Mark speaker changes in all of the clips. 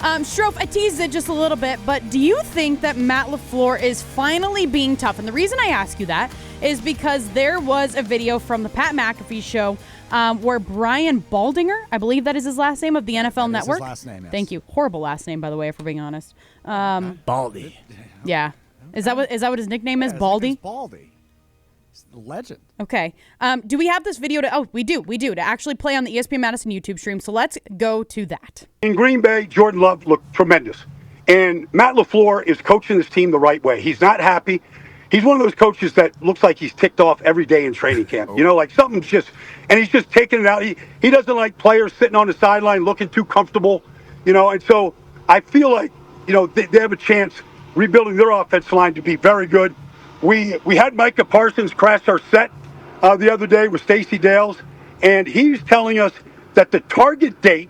Speaker 1: Strouf, I teased it just a little bit, but do you think that Matt LaFleur is finally being tough? And the reason I ask you that is because there was a video from the Pat McAfee show where Brian Baldinger, I believe that is his last name, of the NFL Network.
Speaker 2: His last name, yes.
Speaker 1: Thank you. Horrible last name, by the way, if we're being honest.
Speaker 3: Baldy.
Speaker 1: Yeah. Is that what his nickname is? Baldy?
Speaker 2: Baldy. He's a legend.
Speaker 1: Okay. Do we have this video we do, to actually play on the ESPN Madison YouTube stream. So let's go to that.
Speaker 4: In Green Bay, Jordan Love looked tremendous. And Matt LaFleur is coaching this team the right way. He's not happy. He's one of those coaches that looks like he's ticked off every day in training camp. You know, like something's and he's just taking it out. He doesn't like players sitting on the sideline looking too comfortable, and so I feel like, they have a chance rebuilding their offensive line to be very good. We had Micah Parsons crash our set the other day with Stacey Dales, and he's telling us that the target date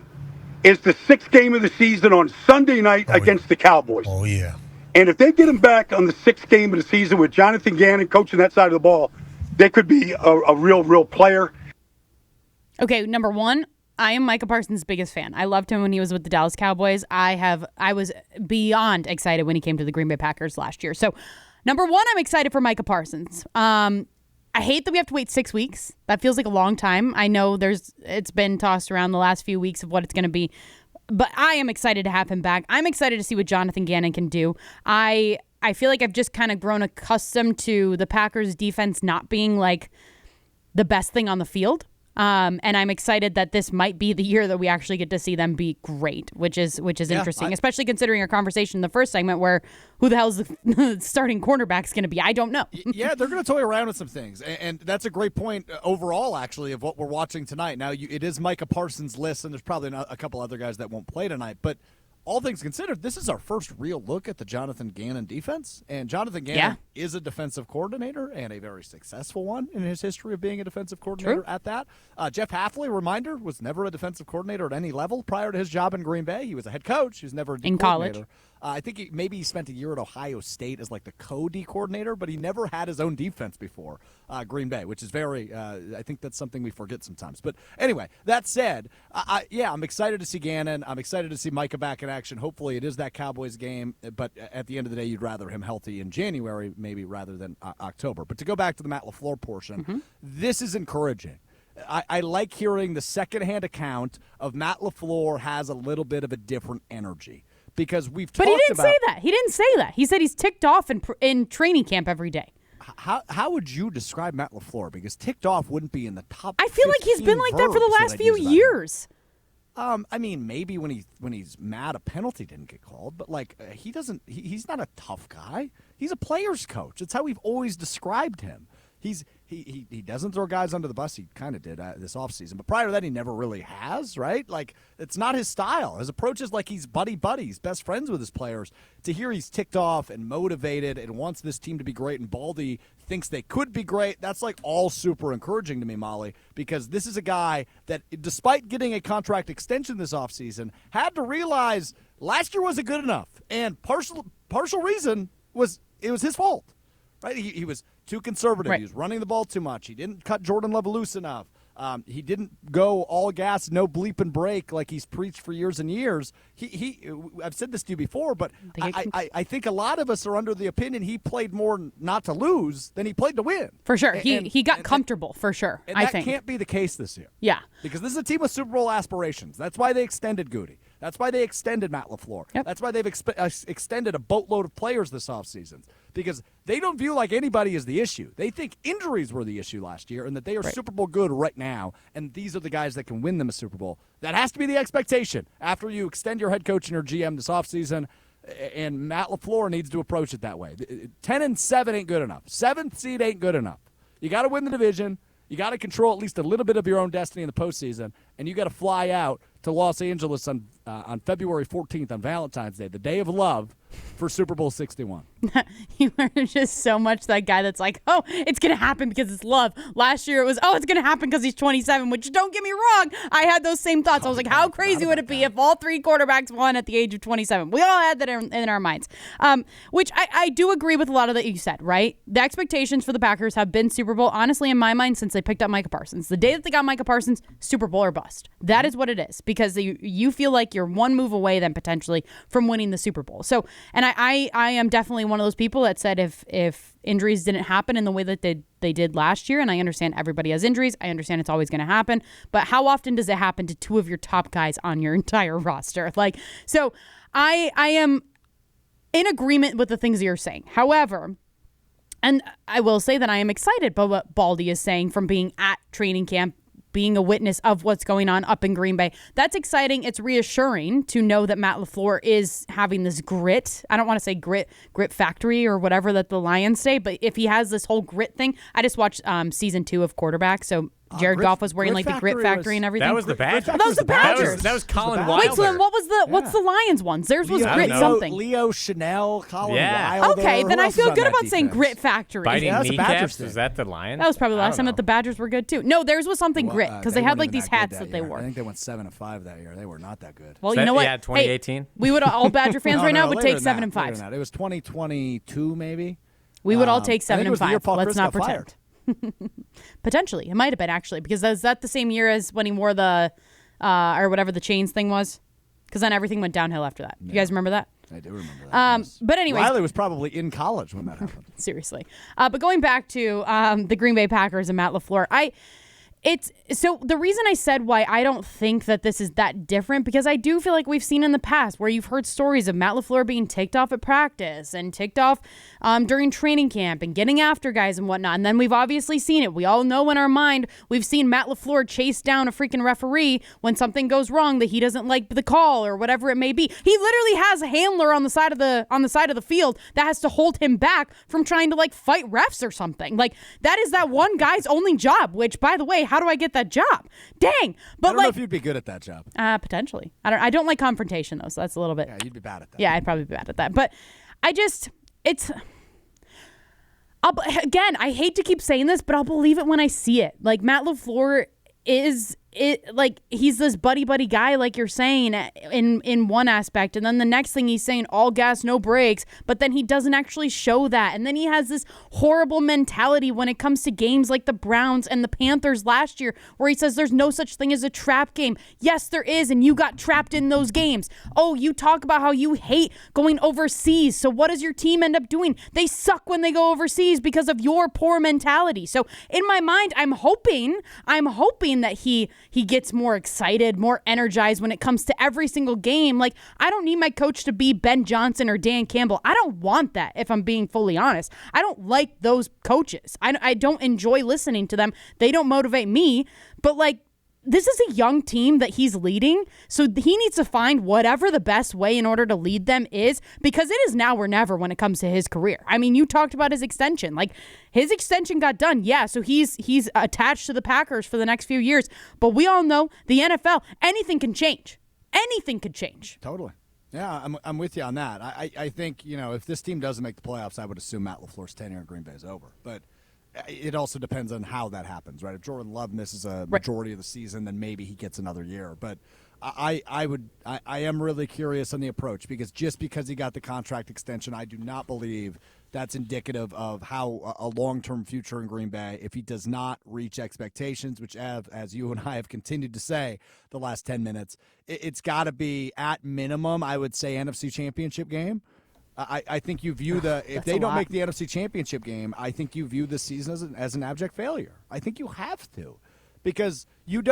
Speaker 4: is the 6th game of the season on Sunday night against the Cowboys.
Speaker 3: Oh, yeah.
Speaker 4: And if they get him back on the 6th game of the season with Jonathan Gannon coaching that side of the ball, they could be a real player.
Speaker 1: Okay, number one, I am Micah Parsons' biggest fan. I loved him when he was with the Dallas Cowboys. I was beyond excited when he came to the Green Bay Packers last year. So, number one, I'm excited for Micah Parsons. I hate that we have to wait 6 weeks. That feels like a long time. I know it's been tossed around the last few weeks of what it's going to be. But I am excited to have him back. I'm excited to see what Jonathan Gannon can do. I feel like I've just kind of grown accustomed to the Packers defense not being like the best thing on the field. And I'm excited that this might be the year that we actually get to see them be great, which is interesting, especially considering our conversation in the first segment where who the hell is the starting cornerback going to be? I don't know.
Speaker 2: Yeah, they're going to toy around with some things. And that's a great point overall, actually, of what we're watching tonight. Now, it is Micah Parsons' list, and there's probably a couple other guys that won't play tonight. But all things considered, this is our first real look at the Jonathan Gannon defense. And Jonathan Gannon is a defensive coordinator and a very successful one in his history of being a defensive coordinator at that. Jeff Hafley, reminder, was never a defensive coordinator at any level prior to his job in Green Bay. He was a head coach. He was never a D coordinator.
Speaker 1: College.
Speaker 2: I think maybe he spent a year at Ohio State as like the co-D coordinator, but he never had his own defense before Green Bay, which is very I think that's something we forget sometimes. But anyway, that said, I'm excited to see Gannon. I'm excited to see Micah back in action. Hopefully it is that Cowboys game, but at the end of the day, you'd rather him healthy in January maybe rather than October. But to go back to the Matt LaFleur portion, this is encouraging. I like hearing the secondhand account of Matt LaFleur has a little bit of a different energy. Because we've talked about...
Speaker 1: But he didn't say that. He didn't say that. He said he's ticked off in training camp every day.
Speaker 2: How would you describe Matt LaFleur? Because ticked off wouldn't be in the top.
Speaker 1: I feel like he's been like that for the last few years.
Speaker 2: I mean, maybe when he's mad a penalty didn't get called, but he's not a tough guy. He's a player's coach. It's how we've always described him. He doesn't throw guys under the bus. He kind of did this offseason. But prior to that, he never really has, right? Like, it's not his style. His approach is like he's buddy-buddies, best friends with his players. To hear he's ticked off and motivated and wants this team to be great and Baldy thinks they could be great, that's like all super encouraging to me, Molly, because this is a guy that, despite getting a contract extension this offseason, had to realize last year wasn't good enough. And partial reason was it was his fault. Right? He was too conservative. Right. He was running the ball too much. He didn't cut Jordan Love loose enough. He didn't go all gas, no bleep and break like he's preached for years and years. I've said this to you before, but I think a lot of us are under the opinion he played more not to lose than he played to win.
Speaker 1: For sure. He got comfortable, for sure,
Speaker 2: and
Speaker 1: I think.
Speaker 2: That can't be the case this year.
Speaker 1: Yeah.
Speaker 2: Because this is a team with Super Bowl aspirations. That's why they extended Goody. That's why they extended Matt LaFleur. Yep. That's why they've extended a boatload of players this offseason. Because they don't view like anybody is the issue. They think injuries were the issue last year and that they are Super Bowl good right now, and these are the guys that can win them a Super Bowl. That has to be the expectation after you extend your head coach and your GM this offseason, and Matt LaFleur needs to approach it that way. 10-7 ain't good enough. 7th seed ain't good enough. You got to win the division. You got to control at least a little bit of your own destiny in the postseason, and you got to fly out to Los Angeles on February 14th on Valentine's Day, the day of love, for Super Bowl 61.
Speaker 1: You are just so much that guy that's like, oh, it's going to happen because it's love. Last year it was, oh, it's going to happen because he's 27, which don't get me wrong. I had those same thoughts. I was like, how crazy would it be if all three quarterbacks won at the age of 27? We all had that in our minds, which I do agree with a lot of that you said, right? The expectations for the Packers have been Super Bowl, honestly, in my mind, since they picked up Micah Parsons. The day that they got Micah Parsons, Super Bowl or bust. That is what it is. because you feel like you're one move away then potentially from winning the Super Bowl. So, and I am definitely one of those people that said if injuries didn't happen in the way that they did last year, and I understand everybody has injuries, I understand it's always going to happen, but how often does it happen to two of your top guys on your entire roster? Like, so I am in agreement with the things you're saying. However, and I will say that I am excited by what Baldy is saying from being at training camp, being a witness of what's going on up in Green Bay. That's exciting. It's reassuring to know that Matt LaFleur is having this grit. I don't want to say grit factory or whatever that the Lions say, but if he has this whole grit thing, I just watched season 2 of Quarterback, so Jared Goff was wearing like the grit factory and everything.
Speaker 3: That was the Badgers.
Speaker 1: That was the Badgers.
Speaker 3: That was Colin Wilder.
Speaker 1: Wait, so then what's the Lions ones? Theirs was grit something.
Speaker 2: Leo Chanel, Colin Wilder.
Speaker 1: Okay, then I feel good about saying grit factory.
Speaker 3: Biting kneecaps, is that the Lions?
Speaker 1: That was probably the last time that the Badgers were good too. No, theirs was something grit because they had like these hats that they wore.
Speaker 2: I think they went 7-5 that year. They were not that good.
Speaker 1: Well, you know what?
Speaker 3: Yeah, 2018.
Speaker 1: Hey, we would all Badger fans right now would take 7-5.
Speaker 2: It was 2022 maybe.
Speaker 1: We would all take 7-5. Let's not pretend.
Speaker 2: Fired.
Speaker 1: Potentially. It might have been actually, because was that the same year as when he wore the or whatever the chains thing was? Because then everything went downhill after that. You guys remember that?
Speaker 2: I do remember that. Yes.
Speaker 1: But anyways,
Speaker 2: Riley was probably in college when that happened.
Speaker 1: Seriously. But going back to the Green Bay Packers and Matt LaFleur, so the reason I said why I don't think that this is that different, because I do feel like we've seen in the past where you've heard stories of Matt LaFleur being ticked off at practice and ticked off during training camp and getting after guys and whatnot. And then we've obviously seen it. We all know in our mind, we've seen Matt LaFleur chase down a freaking referee when something goes wrong that he doesn't like the call or whatever it may be. He literally has a handler on the side of the field that has to hold him back from trying to like fight refs or something. Like that is that one guy's only job, which by the way, how do I get that job? Dang. But
Speaker 2: I don't know if you'd be good at that job.
Speaker 1: Potentially. I don't like confrontation though, so that's a little bit.
Speaker 2: Yeah, you'd be bad at that.
Speaker 1: Yeah, I'd probably be bad at that. But again, I hate to keep saying this, but I'll believe it when I see it. Like Matt LaFleur he's this buddy guy, like you're saying in one aspect, and then the next thing he's saying all gas no brakes, but then he doesn't actually show that, and then he has this horrible mentality when it comes to games like the Browns and the Panthers last year, where he says there's no such thing as a trap game. Yes, there is, and you got trapped in those games. Oh, you talk about how you hate going overseas, so what does your team end up doing? They suck when they go overseas because of your poor mentality. So in my mind, I'm hoping that he gets more excited, more energized when it comes to every single game. Like, I don't need my coach to be Ben Johnson or Dan Campbell. I don't want that, if I'm being fully honest. I don't like those coaches. I don't enjoy listening to them. They don't motivate me. But, like, this is a young team that he's leading, so he needs to find whatever the best way in order to lead them is, because it is now or never when it comes to his career. I mean, you talked about his extension. Like, his extension got done, yeah, so he's attached to the Packers for the next few years, but we all know the NFL, anything can change. Anything could change.
Speaker 2: Totally. Yeah, I'm with you on that. I think, if this team doesn't make the playoffs, I would assume Matt LaFleur's tenure in Green Bay is over, but it also depends on how that happens, right? If Jordan Love misses a majority of the season, then maybe he gets another year. But I am really curious on the approach, because just because he got the contract extension, I do not believe that's indicative of how a long-term future in Green Bay, if he does not reach expectations, which as you and I have continued to say the last 10 minutes, it's got to be at minimum, I would say, NFC Championship game. I think you view if they don't make the NFC Championship game, I think you view this season as an abject failure. I think you have to, because you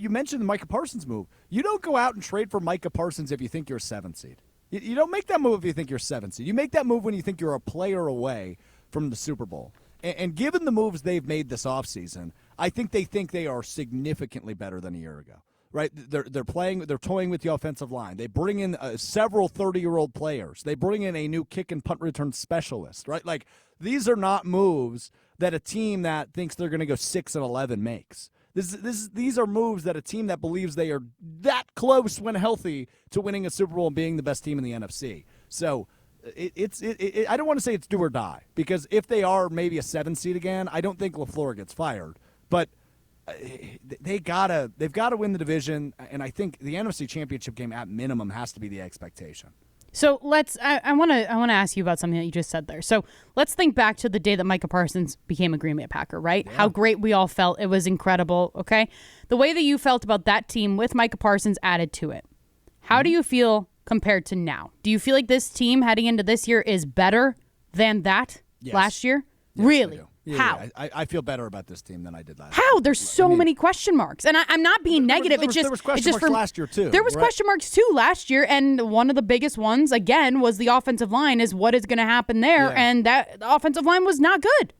Speaker 2: mentioned the Micah Parsons move. You don't go out and trade for Micah Parsons if you think you're a 7th seed. You don't make that move if you think you're 7th seed. You make that move when you think you're a player away from the Super Bowl. And given the moves they've made this offseason, I think they are significantly better than a year ago. Right, they're toying with the offensive line. They bring in several 30-year-old players. They bring in a new kick and punt return specialist. Right, like these are not moves that a team that thinks they're going to go 6-11 makes. These are moves that a team that believes they are that close when healthy to winning a Super Bowl and being the best team in the NFC. So I don't want to say it's do or die, because if they are maybe a 7 seed again, I don't think LaFleur gets fired, but they've got to win the division, and I think the NFC Championship game at minimum has to be the expectation.
Speaker 1: So I want to ask you about something that you just said there. So let's think back to the day that Micah Parsons became a Green Bay Packer, right? Yeah. How great we all felt. It was incredible, okay? The way that you felt about that team with Micah Parsons added to it. How do you feel compared to now? Do you feel like this team heading into this year is better than that last year?
Speaker 2: Yes,
Speaker 1: really?
Speaker 2: Yeah,
Speaker 1: How?
Speaker 2: Yeah, I feel better about this team than I did last year.
Speaker 1: How? There's so many question marks. And I'm not being negative.
Speaker 2: There was question marks last year, too.
Speaker 1: There was question marks, too, last year. And one of the biggest ones, again, was the offensive line is what is going to happen there. Yeah. And that offensive line was not good.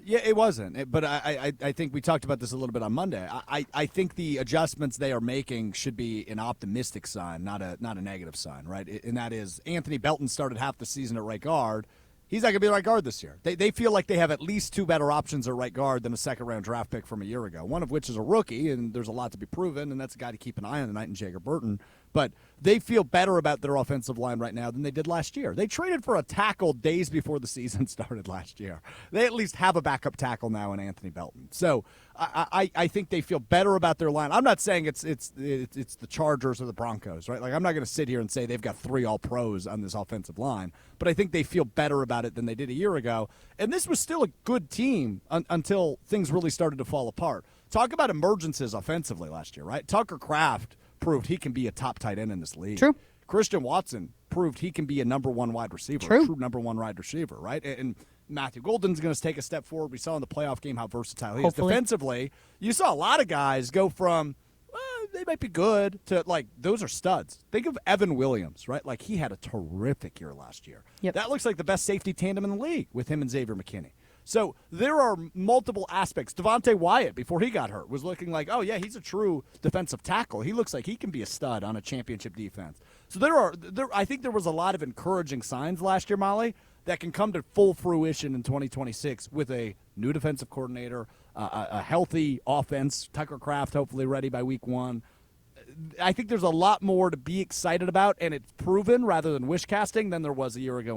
Speaker 2: Yeah, it wasn't. But I think we talked about this a little bit on Monday. I think the adjustments they are making should be an optimistic sign, not a negative sign, right? And that is Anthony Belton started half the season at right guard. He's not going to be the right guard this year. They feel like they have at least two better options at right guard than a second-round draft pick from a year ago, one of which is a rookie, and there's a lot to be proven, and that's a guy to keep an eye on tonight in Jager Burton. But they feel better about their offensive line right now than they did last year. They traded for a tackle days before the season started last year. They at least have a backup tackle now in Anthony Belton. So I think they feel better about their line. I'm not saying it's the Chargers or the Broncos, right? Like, I'm not going to sit here and say they've got 3 all-pros on this offensive line, but I think they feel better about it than they did a year ago. And this was still a good team until things really started to fall apart. Talk about emergencies offensively last year, right? Tucker Kraft proved he can be a top tight end in this league.
Speaker 1: True.
Speaker 2: Christian Watson proved he can be a number 1 wide receiver,
Speaker 1: True.
Speaker 2: a true number 1 wide receiver, right? And Matthew Golden's going to take a step forward. We saw in the playoff game how versatile he is. Defensively, you saw a lot of guys go from, they might be good, to, like, those are studs. Think of Evan Williams, right? Like, he had a terrific year last year.
Speaker 1: Yep.
Speaker 2: That looks like the best safety tandem in the league with him and Xavier McKinney. So there are multiple aspects. Devontae Wyatt, before he got hurt, was looking like, oh, yeah, he's a true defensive tackle. He looks like he can be a stud on a championship defense. So I think there was a lot of encouraging signs last year, Molly, that can come to full fruition in 2026 with a new defensive coordinator, a healthy offense, Tucker Kraft hopefully ready by week 1. I think there's a lot more to be excited about, and it's proven rather than wish casting than there was a year ago.